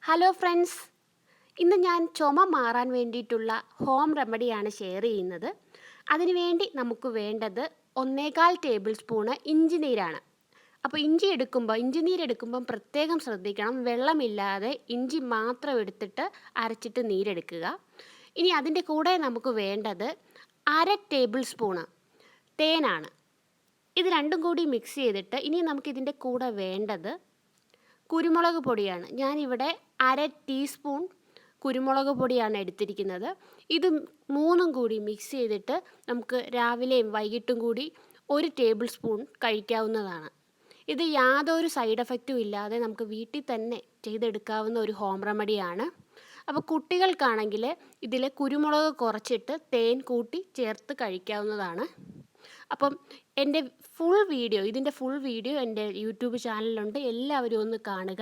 Hello friends, ഇന്ന് ഞാൻ ചുമ മാറാൻ വേണ്ടിയിട്ടുള്ള ഹോം റെമഡിയാണ് ഷെയർ ചെയ്യുന്നത്. അതിനുവേണ്ടി നമുക്ക് വേണ്ടത് 1.25 ടേബിൾ സ്പൂണ് ഇഞ്ചി നീരാണ്. അപ്പോൾ ഇഞ്ചി നീരെടുക്കുമ്പം പ്രത്യേകം ശ്രദ്ധിക്കണം, വെള്ളമില്ലാതെ ഇഞ്ചി മാത്രം എടുത്തിട്ട് അരച്ചിട്ട് നീരെടുക്കുക. ഇനി അതിൻ്റെ കൂടെ നമുക്ക് വേണ്ടത് 1/2 ടേബിൾ സ്പൂണ് തേനാണ്. ഇത് രണ്ടും കൂടി മിക്സ് ചെയ്തിട്ട് ഇനി നമുക്കിതിൻ്റെ കൂടെ വേണ്ടത് കുരുമുളക് പൊടിയാണ്. ഞാനിവിടെ 1/2 ടീസ്പൂൺ കുരുമുളക് പൊടിയാണ് എടുത്തിരിക്കുന്നത്. ഇത് മൂന്നും കൂടി മിക്സ് ചെയ്തിട്ട് നമുക്ക് രാവിലെയും വൈകിട്ടും കൂടി 1 ടേബിൾ സ്പൂൺ കഴിക്കാവുന്നതാണ്. ഇത് യാതൊരു സൈഡ് എഫക്റ്റും ഇല്ലാതെ നമുക്ക് വീട്ടിൽ തന്നെ ചെയ്തെടുക്കാവുന്ന ഒരു ഹോം റെമഡിയാണ്. അപ്പോൾ കുട്ടികൾക്കാണെങ്കിൽ ഇതിൽ കുരുമുളക് കുറച്ചിട്ട് തേൻ കൂട്ടി ചേർത്ത് കഴിക്കാവുന്നതാണ്. അപ്പം ഇതിൻ്റെ ഫുൾ വീഡിയോ എൻ്റെ യൂട്യൂബ് ചാനലിലുണ്ട്. എല്ലാവരും ഒന്ന് കാണുക.